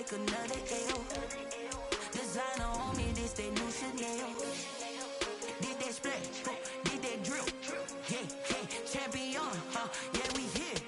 take another L. Designer on me, this that new Chanel. Did that splash, did that drill. Yeah, champion, yeah, we here.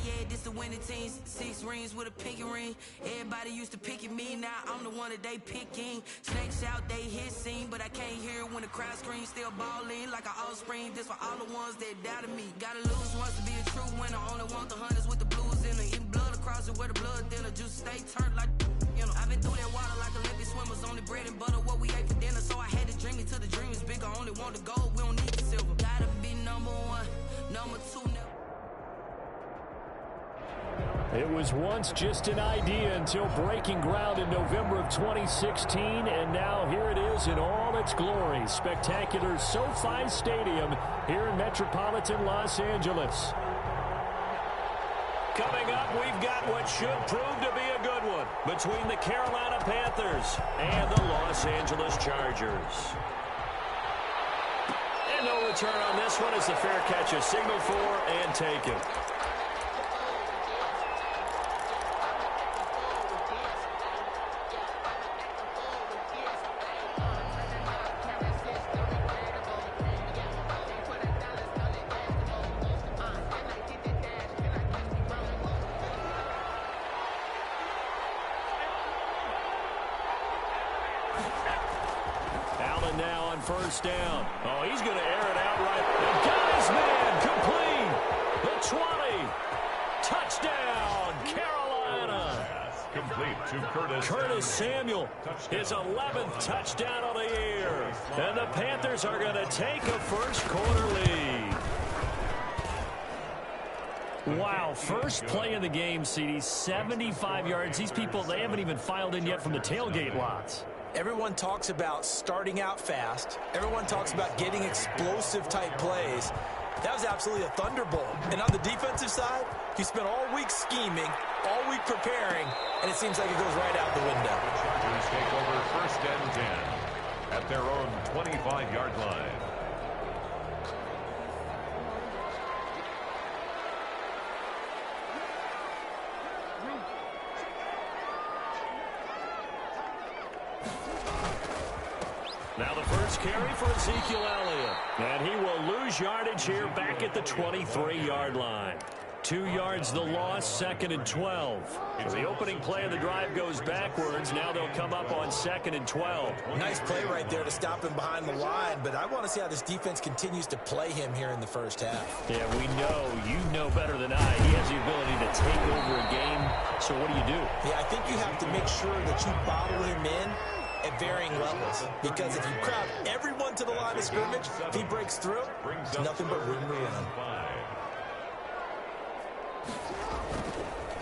Yeah, this the winning team. 6 rings with a pinky ring. Everybody used to pick at me, now I'm the one that they picking. Snakes out, they hit scene, but I can't hear it when the crowd screams. Still balling like an offspring. This for all the ones that doubted me. Gotta lose once to be a true winner. Only want the hunters with the blues in it. Eating blood across it where the blood thinner. Juice stay turned like, you know. I've been through that water like Olympic swimmers. Only bread and butter, what we ate for dinner. So I had to dream it till the dream is bigger. Only want the gold, we don't need the silver. Gotta be number one, number two now. It was once just an idea until breaking ground in November of 2016, and now here it is in all its glory. Spectacular SoFi Stadium here in metropolitan Los Angeles. Coming up, we've got what should prove to be a good one between the Carolina Panthers and the Los Angeles Chargers. And no return on this one as the fair catch is signaled for and taken. First down. Oh, he's going to air it out right. And got his man complete. The 20. Touchdown, Carolina. Complete to Curtis Samuel. His 11th touchdown of the year. And the Panthers are going to take a first quarter lead. Wow, first play of the game, CD, 75 yards. These people, they haven't even filed in yet from the tailgate lots. Everyone talks about starting out fast. Everyone talks about getting explosive-type plays. That was absolutely a thunderbolt. And on the defensive side, he spent all week scheming, all week preparing, and it seems like it goes right out the window. The Chargers take over first and 10 at their own 25-yard line. Now the first carry for Ezekiel Elliott. And he will lose yardage here back at the 23-yard line. 2 yards the loss, second and 12. So the opening play of the drive goes backwards. Now they'll come up on second and 12. Nice play right there to stop him behind the line, but I want to see how this defense continues to play him here in the first half. Yeah, we know. You know better than I. He has the ability to take over a game. So what do? Yeah, I think you have to make sure that you bottle him in at varying levels, because if you crowd everyone to the line of scrimmage, if he breaks through, there's nothing but room to run.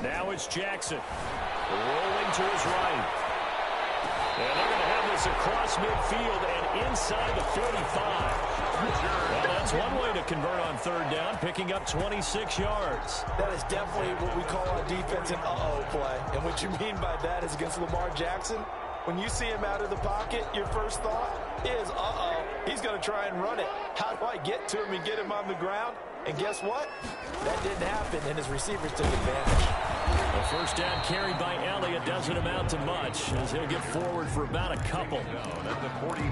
Now it's Jackson rolling to his right, and they're going to have this across midfield and inside the 45. Well, that's one way to convert on third down, picking up 26 yards. That is definitely what we call on defense an uh-oh play, and what you mean by that is against Lamar Jackson. When you see him out of the pocket, your first thought is, uh-oh, he's going to try and run it. How do I get to him and get him on the ground? And guess what? That didn't happen, and his receivers took advantage. The first down carried by Elliott doesn't amount to much, as he'll get forward for about a couple.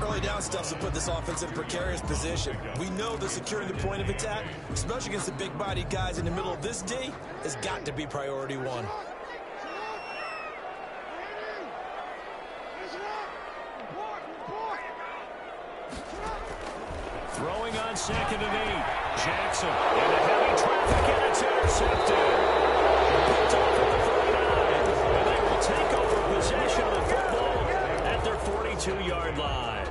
Early down stuffs will put this offense in a precarious position. We know that securing the point of attack, especially against the big-bodied guys in the middle of this D, has got to be priority one. Throwing on second and 8. Jackson into heavy traffic, and it's intercepted. Picked off at the 49, and they will take over possession of the football at their 42-yard line.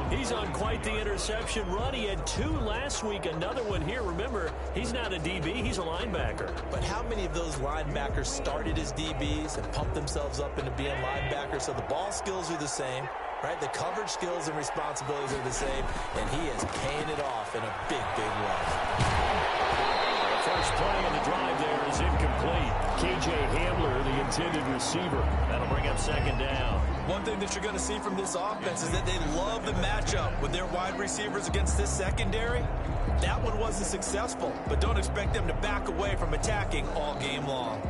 He's on quite the interception run. He had 2 last week, another one here. Remember, he's not a DB, he's a linebacker. But how many of those linebackers started as DBs and pumped themselves up into being linebackers? So the ball skills are the same. Right, the coverage skills and responsibilities are the same, and he is paying it off in a big, big way. The first play of the drive there is incomplete. KJ Hamler, the intended receiver. That'll bring up second down. One thing that you're going to see from this offense is that they love the matchup with their wide receivers against this secondary. That one wasn't successful, but don't expect them to back away from attacking all game long.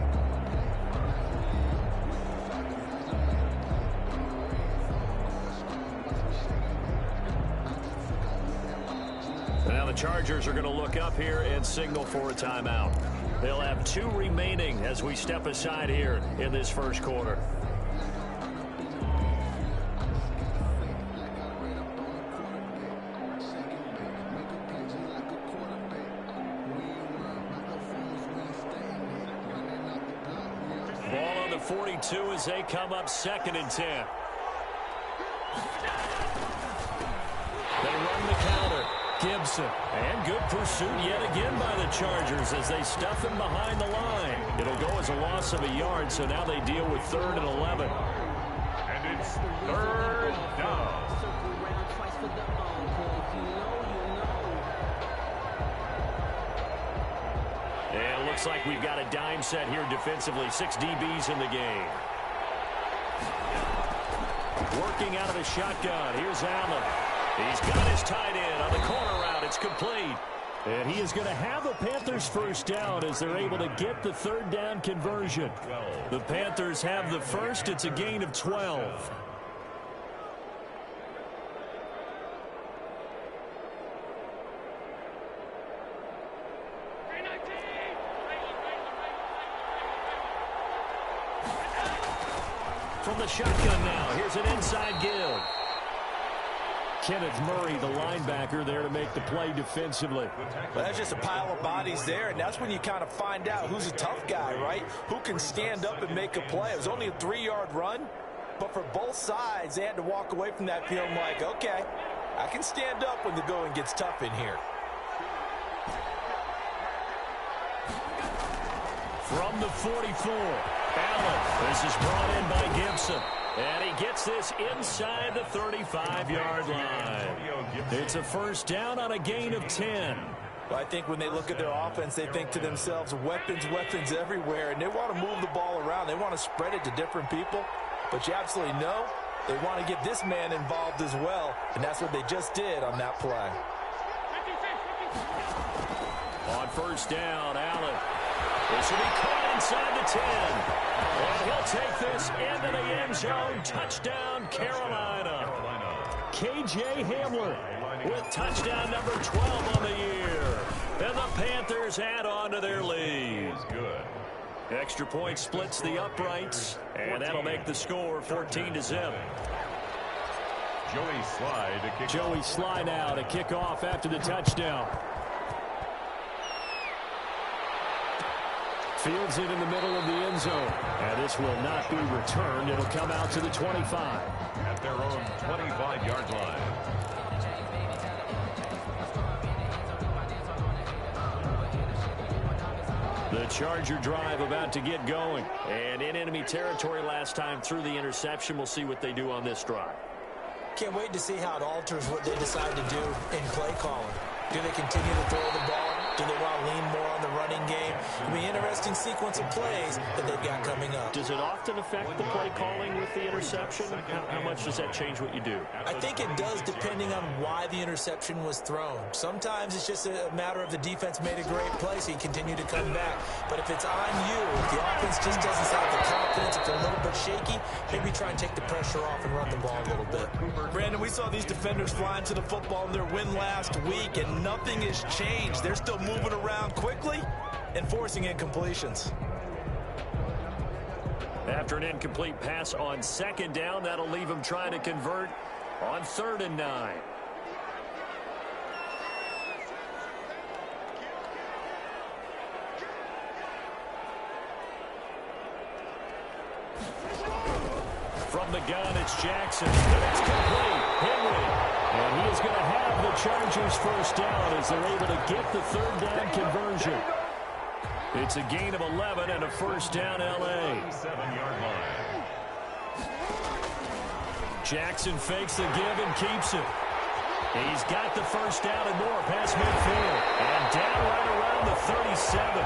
Chargers are going to look up here and signal for a timeout. They'll have 2 remaining as we step aside here in this first quarter. Ball on the 42 as they come up 2nd and 10. They run the counter. Gibson. And good pursuit yet again by the Chargers as they stuff him behind the line. It'll go as a loss of a yard, so now they deal with 3rd and 11. And it's 3rd down. And it looks like we've got a dime set here defensively. 6 DBs in the game. Working out of the shotgun. Here's Allen. He's got his tight end on the corner route. It's complete. And he is going to have the Panthers first down as they're able to get the 3rd down conversion. The Panthers have the first. It's a gain of 12. From the shotgun now, here's an inside give. Kenneth Murray, the linebacker, there to make the play defensively. Well, that's just a pile of bodies there, and that's when you kind of find out who's a tough guy, right? Who can stand up and make a play. It was only a 3-yard run, but for both sides, they had to walk away from that feeling like, okay, I can stand up when the going gets tough in here. From the 44, Allen. This is brought in by Gibson. And he gets this inside the 35-yard line. It's a first down on a gain of 10. Well, I think when they look at their offense, they think to themselves, weapons, weapons everywhere, and they want to move the ball around. They want to spread it to different people. But you absolutely know they want to get this man involved as well, and that's what they just did on that play. On first down, Allen. This will be caught inside the 10. And he'll take this into the end zone. Touchdown, Carolina. K.J. Hamler with touchdown number 12 on the year. And the Panthers add on to their lead. Extra point splits the uprights, and that'll make the score 14-0. Joey Slye now to kick off after the touchdown. Fields it in the middle of the end zone. And this will not be returned. It'll come out to the 25. At their own 25-yard line. The Charger drive about to get going. And in enemy territory last time through the interception. We'll see what they do on this drive. Can't wait to see how it alters what they decide to do in play calling. Do they continue to throw the ball? Do they want to lean more on the running game? It'll be an interesting sequence of plays that they've got coming up. Does it often affect the play calling with the interception? How much does that change what you do? I think it does depending on why the interception was thrown. Sometimes it's just a matter of the defense made a great play, so you continue to come back. But if it's on you, if the offense just doesn't have the confidence, if they're a little bit shaky, maybe try and take the pressure off and run the ball a little bit. Brandon, we saw these defenders flying to the football in their win last week, and nothing has changed. They're still moving around quickly and forcing incompletions. After an incomplete pass on second down, that'll leave them trying to convert on 3rd and 9. From the gun, it's Jackson. And it's complete. Henry. And he is going to have the Chargers first down as they're able to get the 3rd down conversion. It's a gain of 11 and a first down, L.A. 7-yard line. Jackson fakes the give and keeps it. He's got the first down and more past midfield. And down right around the 37.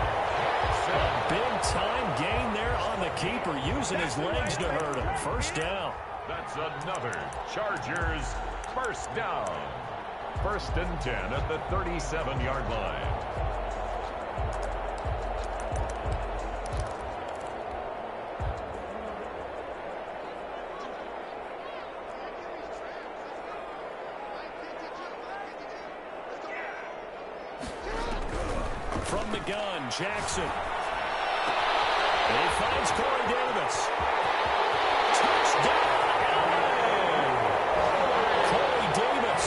A big-time gain there on the keeper, using his legs to hurt him. First down. That's another Chargers first down. 1st and 10 at the 37-yard line. From the gun, Jackson. And he finds Corey Davis. Touchdown, LA! Corey Davis,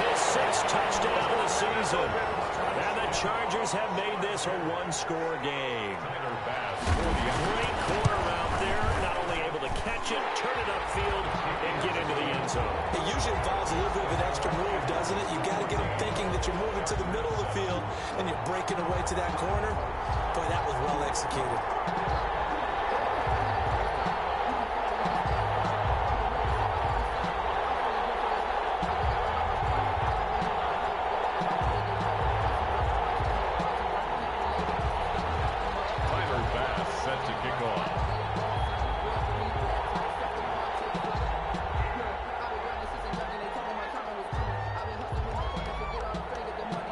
his 6th touchdown of the season. And the Chargers have made this a one-score game. Great corner out there, not only able to catch it, turn it upfield, and get into the end zone. It usually involves a little bit of an extra move, doesn't it? You got to get them thinking that you're moving to the middle of the field and you're breaking away to that corner. Boy, that was well executed.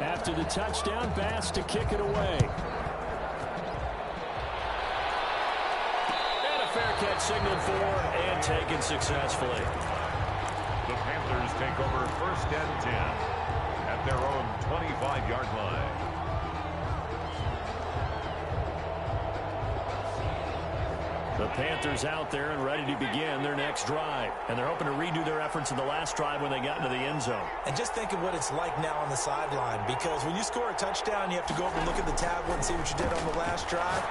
After the touchdown, Bass to kick it away. And a fair catch signaled for and taken successfully. The Panthers take over 1st and 10 at their own 25-yard line. The Panthers out there and ready to begin their next drive. And they're hoping to redo their efforts in the last drive when they got into the end zone. And just think of what it's like now on the sideline, because when you score a touchdown, you have to go over and look at the tablet and see what you did on the last drive.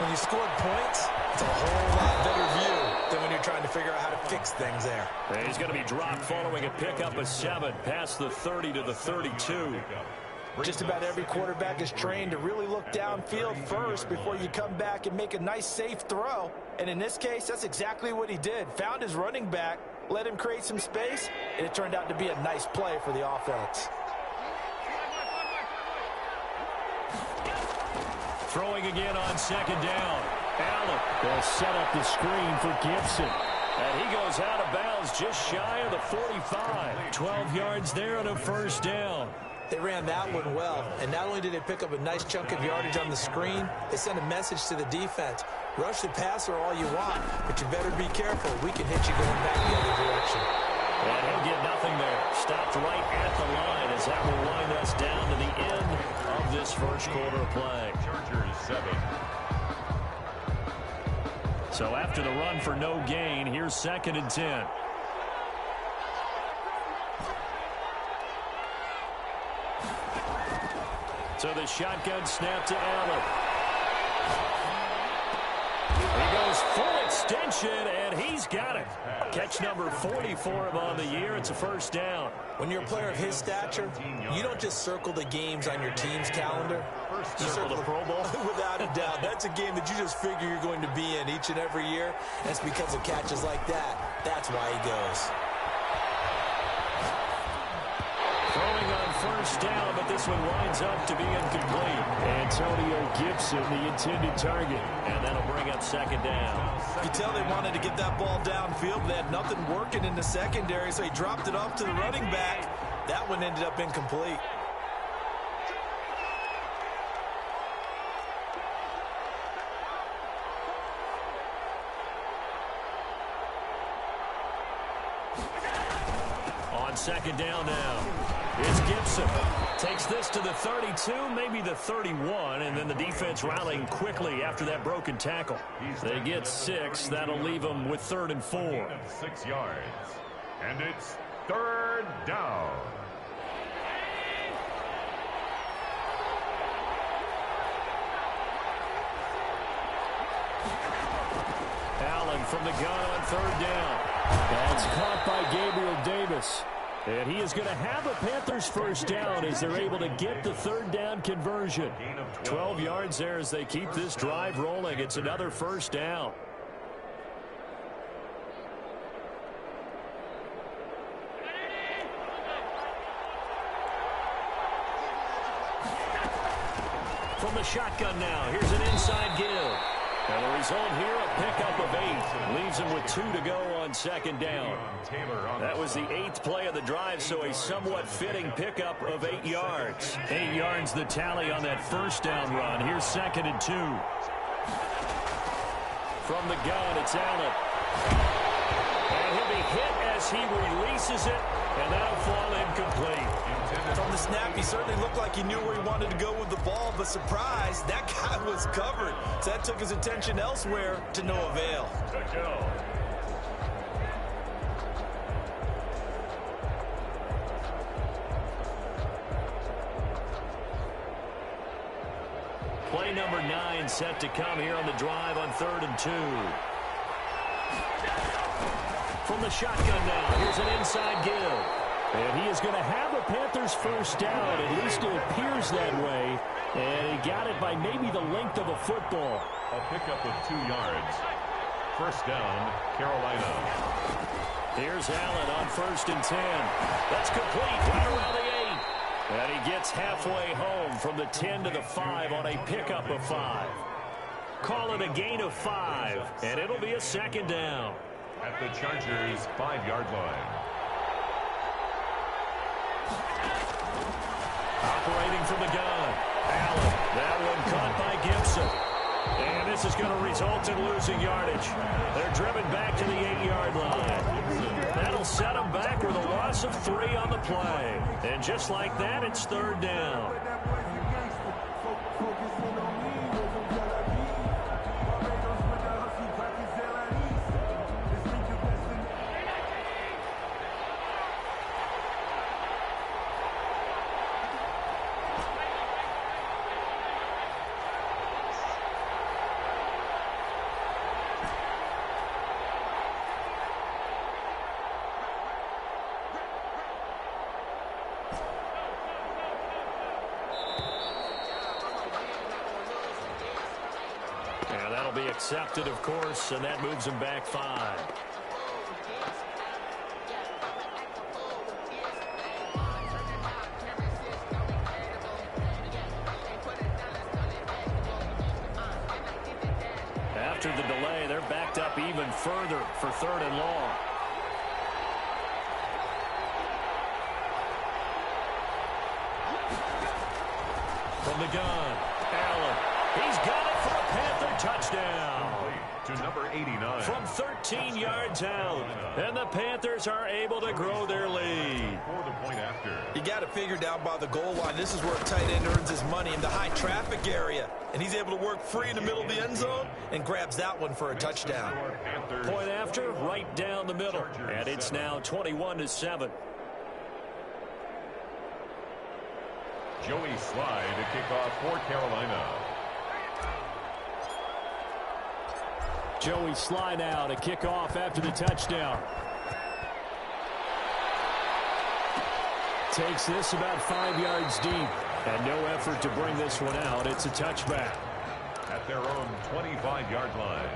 When you scored points, it's a whole lot better view than when you're trying to figure out how to fix things there. And he's going to be dropped following a pickup of 7 past the 30 to the 32. Just about every quarterback is trained to really look downfield first before you come back and make a nice, safe throw. And in this case, that's exactly what he did. Found his running back, let him create some space, and it turned out to be a nice play for the offense. Throwing again on 2nd down. Allen will set up the screen for Gibson. And he goes out of bounds just shy of the 45. 12 yards there on a 1st down. They ran that one well, and not only did they pick up a nice chunk of yardage on the screen, they sent a message to the defense. Rush the passer all you want, but you better be careful. We can hit you going back the other direction. And he'll get nothing there. Stopped right at the line as that will wind us down to the end of this first quarter of play. Chargers 7. So after the run for no gain, here's 2nd and 10. So the shotgun snap to Allen. He goes full extension, and he's got it. Catch number 40 for him on the year. It's a 1st down. When you're a player of his stature, you don't just circle the games on your team's calendar. You circle the Pro Bowl. Without a doubt. That's a game that you just figure you're going to be in each and every year. And it's because of catches like that. That's why he goes. Throwing on 1st down, but this one winds up to be incomplete. Antonio Gibson, the intended target. And that'll bring up 2nd down. You tell they wanted to get that ball downfield, but they had nothing working in the secondary, so he dropped it off to the running back. That one ended up incomplete. On 2nd down now. It's Gibson. Takes this to the 32, maybe the 31, and then the defense rallying quickly after that broken tackle. They get 6. That'll leave them with 3rd and 4. 6 yards. And it's 3rd down. Allen from the gun on 3rd down. That's caught by Gabriel Davis. And he is going to have a Panthers 1st down as they're able to get the 3rd down conversion. 12 yards there as they keep this drive rolling. It's another 1st down. From the shotgun now, here's an inside give. And the result here, a pickup of 8. Leaves him with 2 to go on 2nd down. That was the 8th play of the drive, so a somewhat fitting pickup of 8 yards. 8 yards the tally on that 1st down run. Here's 2nd and 2. From the gun, it's Allen. And he'll be hit as he releases it, and that'll fall incomplete. From the snap, he certainly looked like he knew where he wanted to go with the ball, but surprise, that guy was covered. So that took his attention elsewhere to no avail. Play number 9 set to come here on the drive on 3rd and 2. From the shotgun now, here's an inside give. And he is going to have the Panthers first down. At least it appears that way. And he got it by maybe the length of a football. A pickup of 2 yards. First down, Carolina. Here's Allen on 1st and 10. That's complete right around the 8. And he gets halfway home from the 10 to the 5 on a pickup of 5. Call it a gain of 5, and it'll be a 2nd down. At the Chargers' 5-yard line. Operating from the gun. Allen. That one caught by Gibson. And this is going to result in losing yardage. They're driven back to the 8-yard line. That'll set them back with a loss of 3 on the play. And just like that, it's 3rd down. Be accepted, of course, and that moves him back 5. After the delay, they're backed up even further for 3rd and long. From the gun, Allen. He's got it for a Panther touchdown. To number 89. From 13 yards out. And the Panthers are able to grow their lead. For the point after. You got to figure down by the goal line. This is where a tight end earns his money in the high traffic area. And he's able to work free in the middle of the end zone and grabs that one for a touchdown. Point after, right down the middle. And it's now 21-7. Joey Slye to kick off for Carolina. Joey Slye now to kick off after the touchdown. Takes this about 5 yards deep. And no effort to bring this one out. It's a touchback. At their own 25-yard line.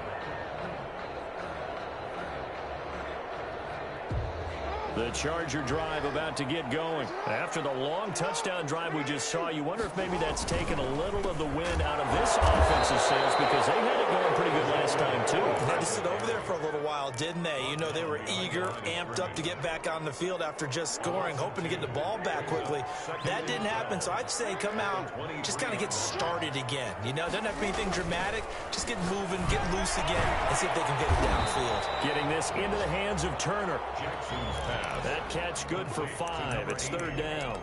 The Charger drive about to get going. After the long touchdown drive we just saw, you wonder if maybe that's taken a little of the wind out of this offensive sails because they had it going pretty good last time, too. They had to sit over there for a little while, didn't they? You know, they were eager, amped up to get back on the field after just scoring, hoping to get the ball back quickly. That didn't happen, so I'd say come out, just kind of get started again. You know, doesn't have to be anything dramatic. Just get moving, get loose again, and see if they can get it downfield. Getting this into the hands of Turner. That catch good for 5. It's 3rd down.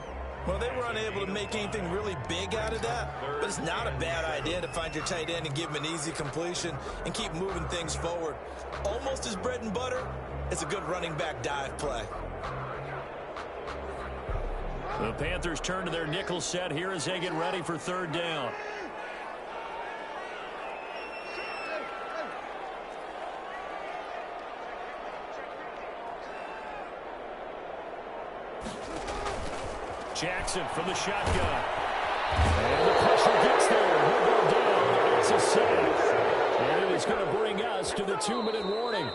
Well, they were unable to make anything really big out of that, but it's not a bad idea to find your tight end and give him an easy completion and keep moving things forward. Almost as bread and butter, it's a good running back dive play. The Panthers turn to their nickel set here as they get ready for 3rd down. Jackson from the shotgun. And the pressure gets there. He'll go down. It's a sack. And it is going to bring us to the 2-minute warning.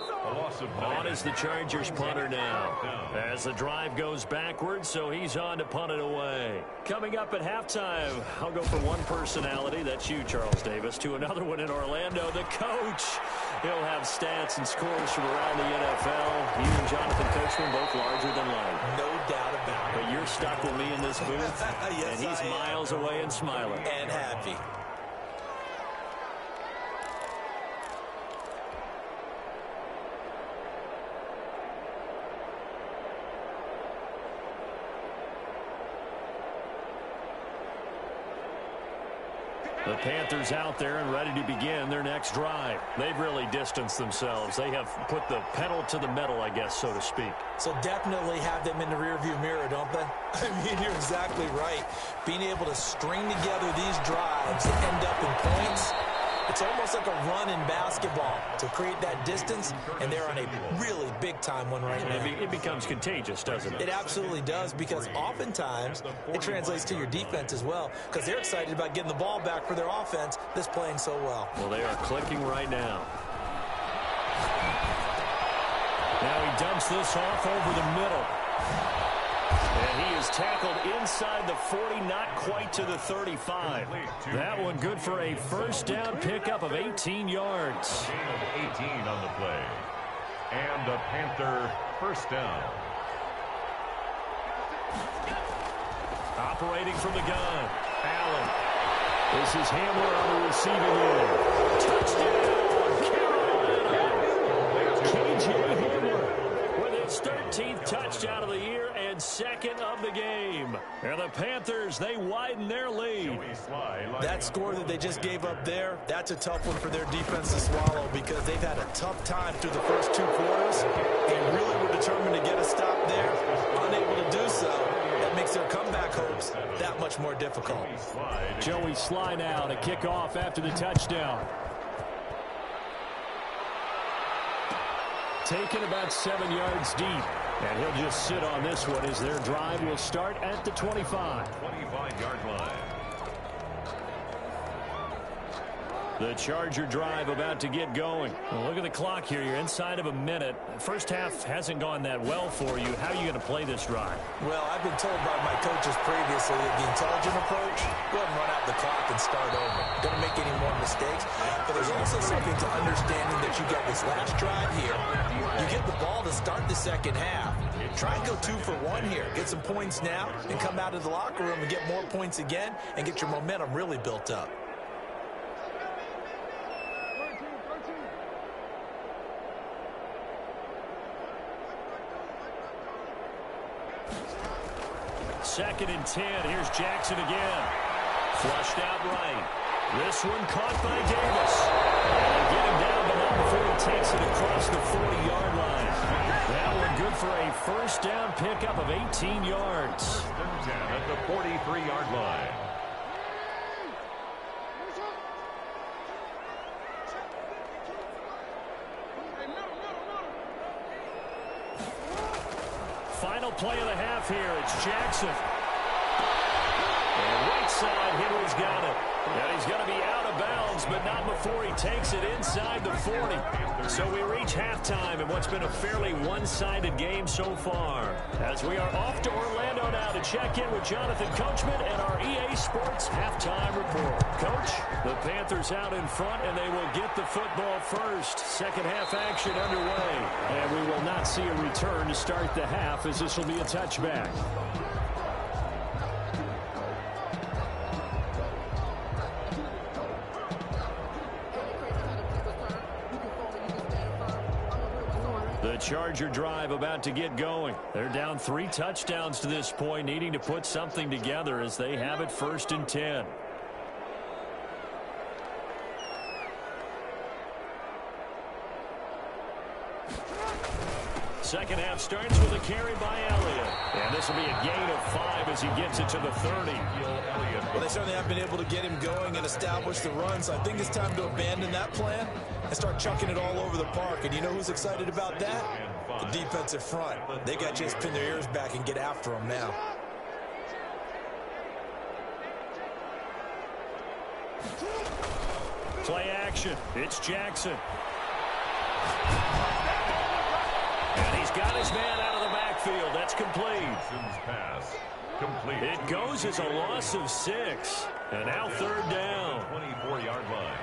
On is the Chargers punter now. As the drive goes backwards, so he's on to punt it away. Coming up at halftime, I'll go for one personality, that's you, Charles Davis, to another one in Orlando, the coach. He'll have stats and scores from around the NFL. You and Jonathan Coachman both larger than life. No doubt about it. But you're stuck with me in this booth, yes, and he's miles away and smiling. And happy. The Panthers out there and ready to begin their next drive. They've really distanced themselves. They have put the pedal to the metal, I guess, so to speak. So definitely have them in the rearview mirror, don't they? I mean, you're exactly right. Being able to string together these drives that end up in points, it's almost like a run in basketball to create that distance, and they're on a really big-time one right now. It becomes contagious, doesn't it? It absolutely does, because oftentimes it translates to your defense as well, because they're excited about getting the ball back for their offense that's playing so well. Well, they are clicking right now. Now he dumps this off over the middle. And he is tackled inside the 40, not quite to the 35. That one good for a first down pickup of 18 yards. Gain of 18 on the play. And a Panther first down. Operating from the gun. Allen. This is Hamler on the receiving end. Touchdown, Carolina. K.J. Hamler with his 13th touchdown of the year and second of the game. And the Panthers, they widen their lead. That score that they just gave up there, that's a tough one for their defense to swallow, because they've had a tough time through the first 2 quarters. They really were determined to get a stop there, unable to do so. That makes their comeback hopes that much more difficult. Joey Sly now to kick off after the touchdown. Taken about 7 yards deep. And he'll just sit on this one as their drive will start at the 25. 25-yard line. The Charger drive about to get going. Well, look at the clock here. You're inside of a minute. First half hasn't gone that well for you. How are you going to play this drive? Well, I've been told by my coaches previously that the intelligent approach, go ahead and run out the clock and start over. Don't make any more mistakes. But there's also something to understanding that you got this last drive here. You get the ball to start the second half. Try and go 2 for 1 here. Get some points now and come out of the locker room and get more points again and get your momentum really built up. Second and 10. Here's Jackson again. Flushed out right. This one caught by Davis. And they get him down, but not before he takes it across the 40-yard line. That one good for a first down pickup of 18 yards. First and 10 at the 43-yard line. Final play of the half here. It's Jackson. And right side, Henry's got it. And he's going to be out of bounds, but not before he takes it inside the 40. So we reach halftime in what's been a fairly one-sided game so far. As we are off to Orlando now to check in with Jonathan Coachman and our EA Sports halftime report. Coach, the Panthers out in front, and they will get the football first. Second half action underway. And we will not see a return to start the half, as this will be a touchback. The Charger drive about to get going. They're down 3 touchdowns to this point, needing to put something together as they have it first and 10. Second half starts with a carry by Elliott. And this will be a gain of 5 as he gets it to the 30. Well, they certainly have been able to get him going and establish the run, so I think it's time to abandon that plan and start chucking it all over the park. And you know who's excited about that? The defensive front. They got to just pin their ears back and get after him now. Play action. It's Jackson. And he's got his man out of the backfield. That's complete. Pass complete. It goes as a loss of 6. And now third down. 24-yard line.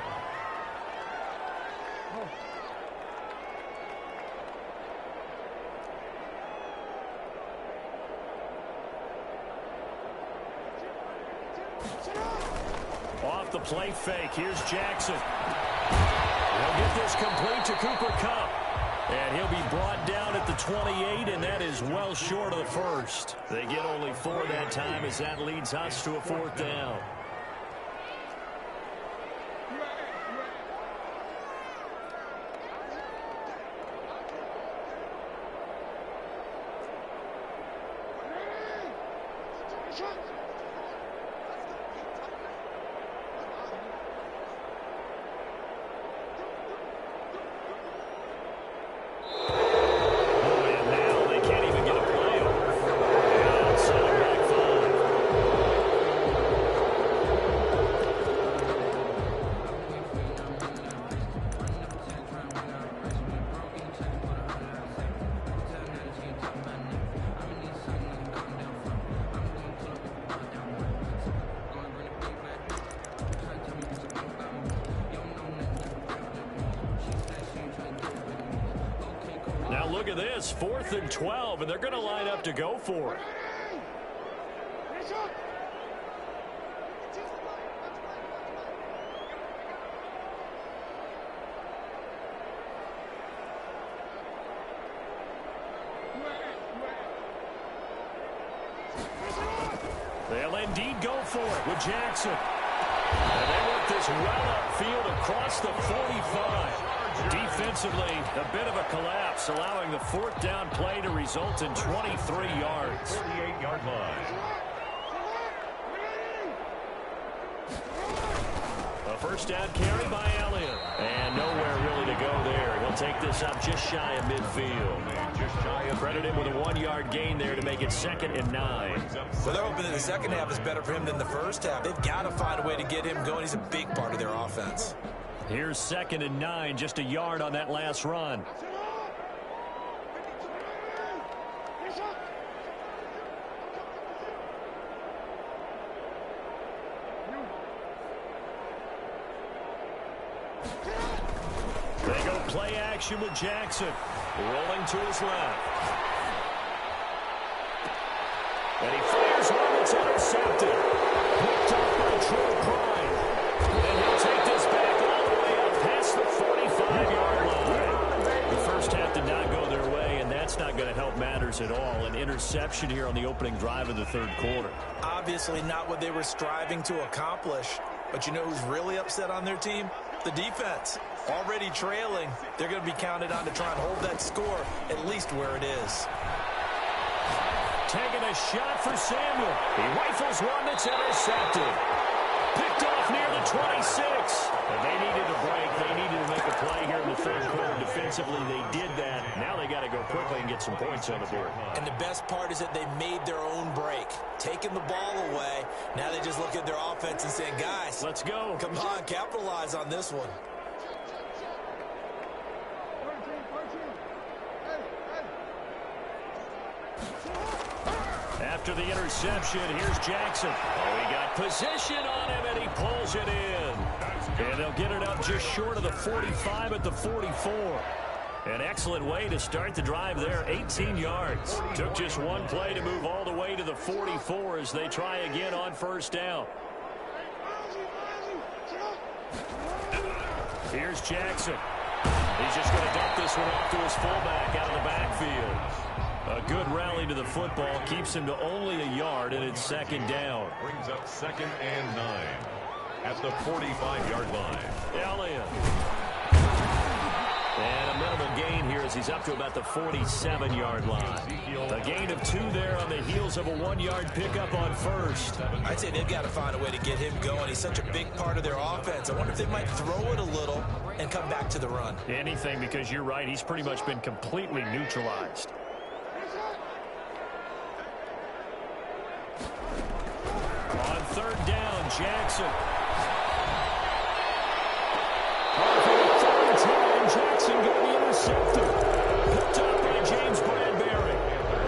Off the play fake. Here's Jackson. He'll get this complete to Cooper Kupp. And he'll be brought down at the 28, and that is well short of the first. They get only 4 that time as that leads us to a fourth down. look at this, 4th and 12, and they're going to line up to go for it. They'll indeed go for it with Jackson. And they work this well upfield across the 45. Defensively, a bit of a collapse, allowing the 4th down play to result in 23 yards. 38-yard line. A first down carry by Elliott. And nowhere really to go there. He'll take this up just shy of midfield. Credit him with a 1-yard gain there to make it 2nd and 9. Well, they're hoping that the second half is better for him than the first half. They've got to find a way to get him going. He's a big part of their offense. Here's 2nd and 9, just a yard on that last run. They go play action with Jackson. Rolling to his left. And he fires one that's intercepted. Picked up by Troy Prime. And he'll take this back all the way up past the 45-yard line. The first half did not go their way, and that's not going to help matters at all. An interception here on the opening drive of the 3rd quarter. Obviously not what they were striving to accomplish. But you know who's really upset on their team? The defense. Already trailing, they're going to be counted on to try and hold that score at least where it is. Taking a shot for Samuel. He rifles one that's intercepted. Picked off near the 26. And they needed a break. They needed to make a play here in the 3rd quarter. Defensively, they did that. Now they got to go quickly and get some points on the board. And the best part is that they made their own break. Taking the ball away. Now they just look at their offense and saying, guys, let's go. Come on, capitalize on this one. After the interception, here's Jackson. Oh, he got position on him, and he pulls it in. And they'll get it up just short of the 45 at the 44. An excellent way to start the drive there, 18 yards. Took just one play to move all the way to the 44 as they try again on first down. Here's Jackson. He's just going to dump this one off to his fullback out of the backfield. A good rally to the football keeps him to only a yard, and it's 2nd down. Brings up 2nd and 9 at the 45-yard line. Elliott. And a minimal gain here as he's up to about the 47-yard line. A gain of 2 there on the heels of a 1-yard pickup on first. I'd say they've got to find a way to get him going. He's such a big part of their offense. I wonder if they might throw it a little and come back to the run. Anything, because you're right. He's pretty much been completely neutralized. On 3rd down, Jackson. Jackson going to be intercepted. Picked up by James Bradbury.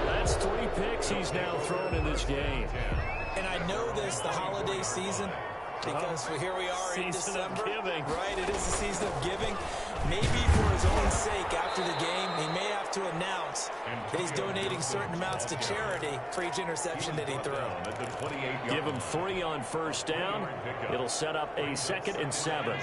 That's 3 picks he's now thrown in this game. And I know this, the holiday season, because here we are in December. Season of giving. Right, it is the season of giving. Maybe for his own sake after the game, he may have to announce that he's donating certain amounts to charity for each interception that he threw. Give him 3 on first down. It'll set up a 2nd and 7.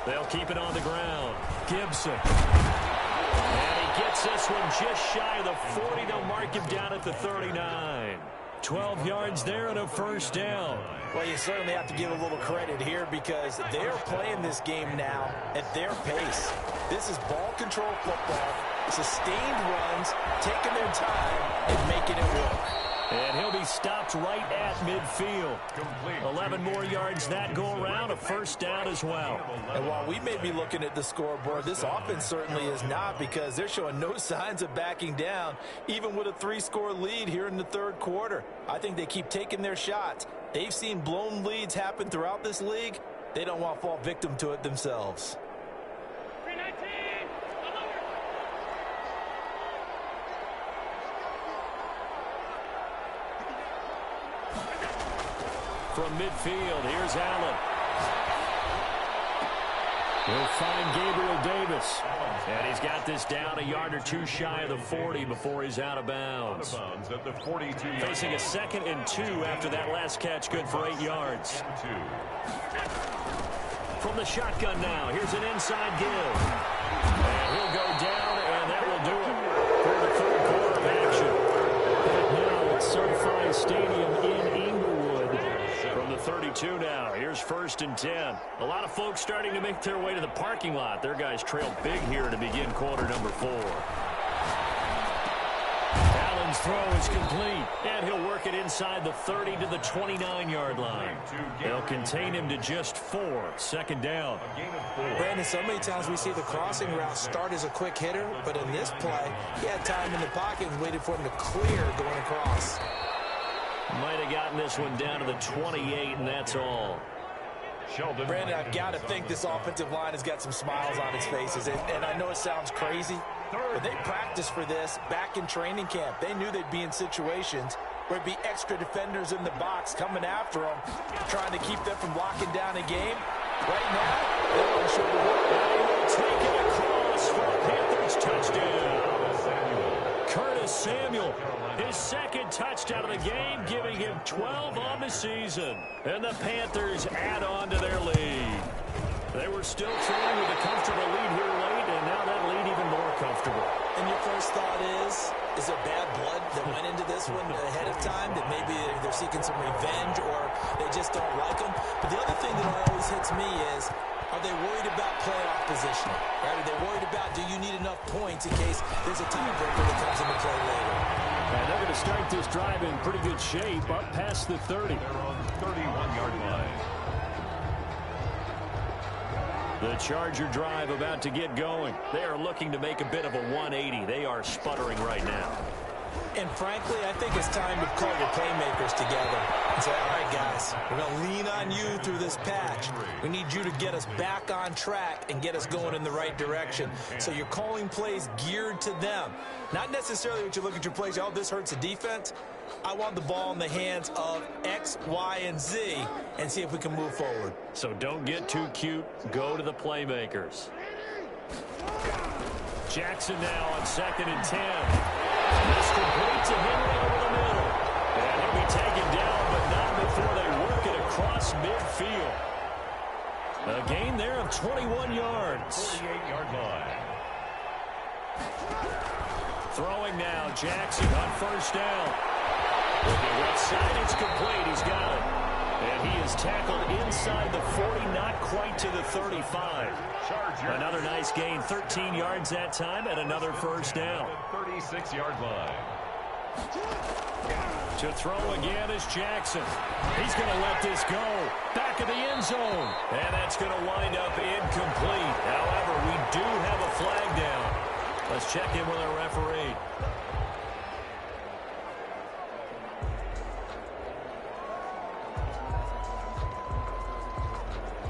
They'll keep it on the ground. Gibson. And he gets this one just shy of the 40. They'll mark him down at the 39. 12 yards there and a first down. Well, you certainly have to give a little credit here because they're playing this game now at their pace. This is ball control football, sustained runs, taking their time and making it work. And he'll be stopped right at midfield. 11 more yards that go around, a first down as well. And while we may be looking at the scoreboard, this offense certainly is not because they're showing no signs of backing down, even with a 3-score lead here in the 3rd quarter. I think they keep taking their shots. They've seen blown leads happen throughout this league. They don't want to fall victim to it themselves. From midfield, here's Allen. He'll find Gabriel Davis. And he's got this down a yard or two shy of the 40 before he's out of bounds. At the 42. Facing a 2nd and 2 after that last catch, good for 8 yards. From the shotgun now, here's an inside give. And he'll go down, and that will do it for the 3rd quarter of action. And now at SoFi Stadium in Inglewood. From the 32 now, here's 1st and 10. A lot of folks starting to make their way to the parking lot. Their guys trail big here to begin quarter number 4. Allen's throw is complete, and he'll work it inside the 30 to the 29-yard line. They'll contain him to just 4. 2nd down. Brandon, so many times we see the crossing route start as a quick hitter, but in this play, he had time in the pocket and waited for him to clear going across. Might have gotten this one down to the 28, and that's all. Brandon, I've got to think this offensive line has got some smiles on its faces. And I know it sounds crazy, but they practiced for this back in training camp. They knew they'd be in situations where there'd be extra defenders in the box coming after them, trying to keep them from locking down a game. Right now, they want to show the world. They will take it across for a Panthers touchdown. Curtis Samuel, his 2nd touchdown of the game, giving him 12 on the season. And the Panthers add on to their lead. They were still trailing with a comfortable lead here late, and now that lead even more comfortable. And your first thought is there bad blood that went into this one ahead of time, that maybe they're seeking some revenge or they just don't like them? But the other thing that always hits me is, are they worried about playoff positioning? Right? Are they worried about, do you need enough points in case there's a tiebreaker that comes into play later? And they're going to start this drive in pretty good shape, up past the 30. They're on the 31-yard line. The Charger drive about to get going. They are looking to make a bit of a 180. They are sputtering right now. And frankly, I think it's time to call your playmakers together and say, all right, guys, we're going to lean on you through this patch. We need you to get us back on track and get us going in the right direction. So you're calling plays geared to them. Not necessarily what you look at your plays, oh, this hurts the defense. I want the ball in the hands of X, Y, and Z and see if we can move forward. So don't get too cute. Go to the playmakers. Jackson now on 2nd and 10. This complete to Henry over the middle. And he'll be taken down, but not before they work it across midfield. A gain there of 21 yards. 48-yard line. Throwing now, Jackson on 1st down. Looking left side, it's complete. He's got it. And he is tackled inside the 40, not quite to the 35. Another nice gain, 13 yards that time, and another 1st down. 36-yard line. To throw again is Jackson. He's going to let this go. Back of the end zone. And that's going to wind up incomplete. However, we do have a flag down. Let's check in with our referee.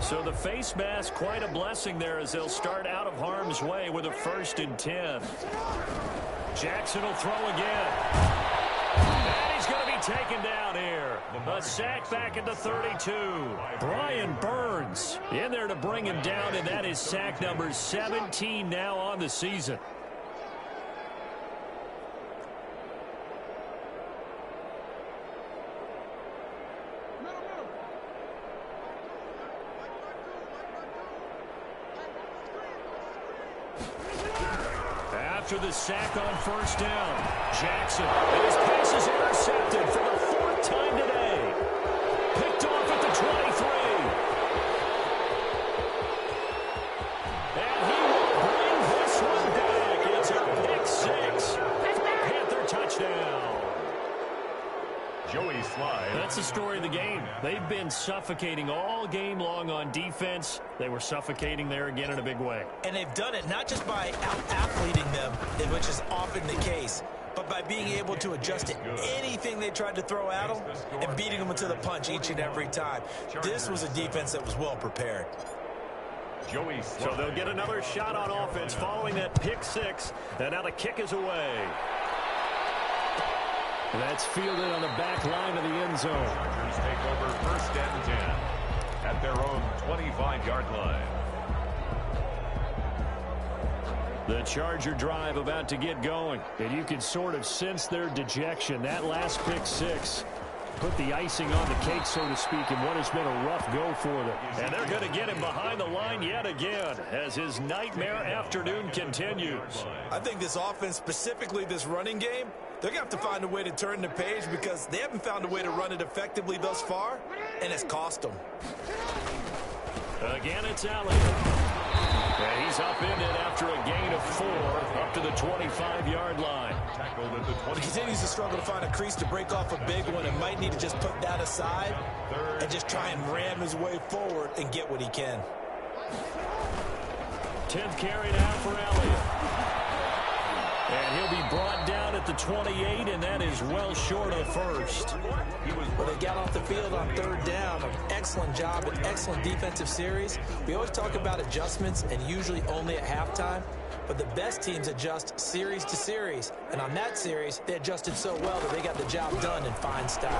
So the face mask, quite a blessing there as they'll start out of harm's way with a 1st and 10. Jackson will throw again. And he's going to be taken down here. A sack back at the 32. Brian Burns in there to bring him down, and that is sack number 17 now on the season. After the sack on 1st down, Jackson, and his pass is intercepted for the 4th time today. Picked off at the 23. And he will bring this one back. It's a pick 6 for a Panther touchdown. Joey Slide. That's the story of the game. They've been suffocating all game long on defense. They were suffocating there again in a big way. And they've done it not just by out-athleting them, which is often the case, but by being able to adjust to anything they tried to throw at them and beating them to the punch each and every time. This was a defense that was well prepared. Joey Slide. So they'll get another shot on offense following that pick 6. And now the kick is away. That's fielded on the back line of the end zone. Chargers take over 1st and 10 at their own 25-yard line. The Charger drive about to get going. And you can sort of sense their dejection. That last pick six put the icing on the cake, so to speak, in what has been a rough go for them. And they're going to get him behind the line yet again as his nightmare afternoon continues. I think this offense, specifically this running game, they're going to have to find a way to turn the page because they haven't found a way to run it effectively thus far, and it's cost them. Again, it's Elliott. And he's upended after a gain of 4 up to the 25-yard line. He continues to struggle to find a crease to break off a big one and might need to just put that aside and just try and ram his way forward and get what he can. 10th carry now for Elliott. And he'll be brought down at the 28, and that is well short of the first. Well, they got off the field on 3rd down. An excellent job, an excellent defensive series. We always talk about adjustments and usually only at halftime, but the best teams adjust series to series. And on that series, they adjusted so well that they got the job done in fine style.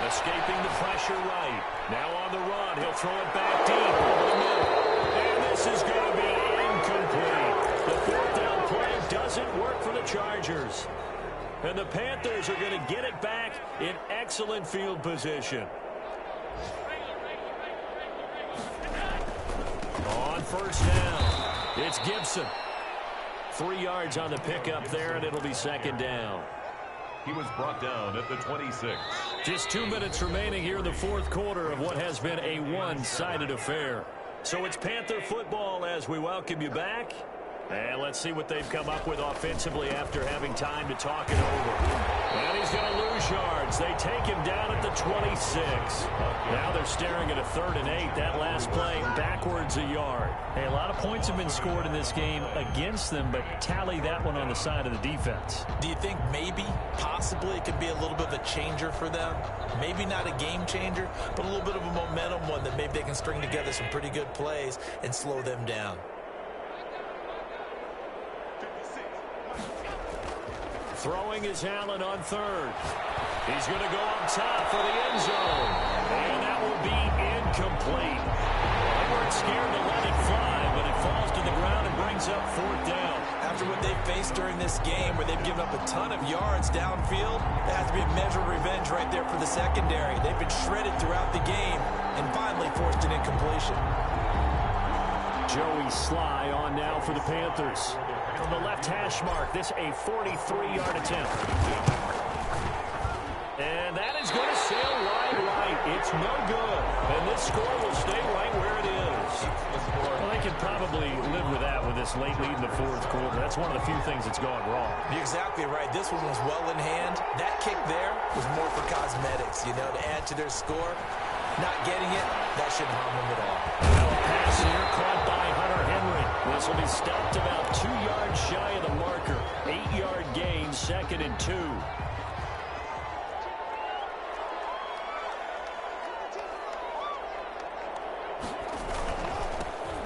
Escaping the pressure right. Now on the run, he'll throw it back deep over the middle. And this is going to be incomplete. The 4th down play doesn't work for the Chargers. And the Panthers are going to get it back in excellent field position. On 1st down, it's Gibson. 3 yards on the pickup there, and it'll be 2nd down. He was brought down at the 26. Just 2 minutes remaining here in the 4th quarter of what has been a one-sided affair. So it's Panther football as we welcome you back. And let's see what they've come up with offensively after having time to talk it over. And he's going to lose yards. They take him down at the 26. Now they're staring at a 3rd and 8. That last play backwards a yard. Hey, a lot of points have been scored in this game against them, but tally that one on the side of the defense. Do you think maybe, possibly, it could be a little bit of a changer for them? Maybe not a game changer, but a little bit of a momentum one that maybe they can string together some pretty good plays and slow them down. Throwing is Allen on 3rd. He's going to go up top for the end zone. And that will be incomplete. They weren't scared to let it fly, but it falls to the ground and brings up 4th down. After what they've faced during this game where they've given up a ton of yards downfield, that has to be a measure of revenge right there for the secondary. They've been shredded throughout the game and finally forced an incompletion. Joey Sly on now for the Panthers. From the left hash mark, this a 43-yard attempt. And that is going to sail right. It's no good. And this score will stay right where it is. Well, they can probably live with that with this late lead in the 4th quarter. That's one of the few things that's gone wrong. You're exactly right. This one was well in hand. That kick there was more for cosmetics, to add to their score. Not getting it, that shouldn't harm them at all. Now a pass here caught by Hunter Henry. This will be stopped about 2 yards shy of the marker. 8-yard gain, 2nd and 2.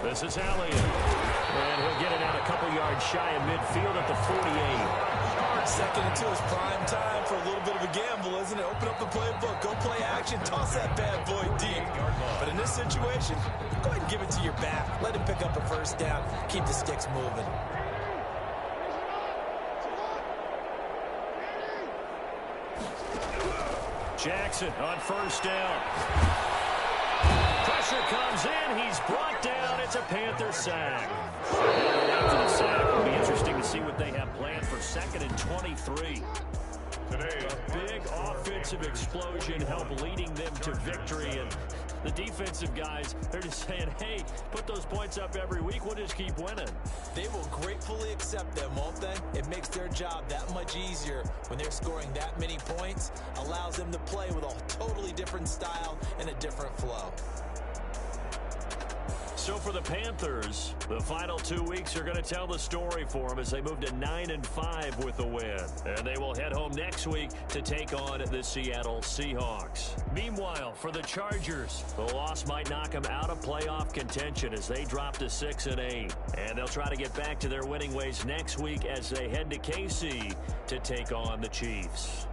This is Elliott. And he'll get it out a couple yards shy of midfield at the 48. 2nd and 2 is prime time for a little bit of a gamble, isn't it? Open up the playbook, go play action, toss that bad boy deep. But in this situation, go ahead and give it to your back. Let him pick up a 1st down. Keep the sticks moving. Jackson on 1st down. Pressure comes in. He's brought down. It's a Panther sack. After the sack, it'll be interesting to see what they have planned for 2nd and 23. Today, a big offensive explosion helped leading them to victory. And the defensive guys, they're just saying, hey, put those points up every week. We'll just keep winning. They will gratefully accept them, won't they? It makes their job that much easier when they're scoring that many points. Allows them to play with a totally different style and a different flow. So for the Panthers, the final 2 weeks are going to tell the story for them as they move to 9-5 with a win. And they will head home next week to take on the Seattle Seahawks. Meanwhile, for the Chargers, the loss might knock them out of playoff contention as they drop to 6-8. And they'll try to get back to their winning ways next week as they head to KC to take on the Chiefs.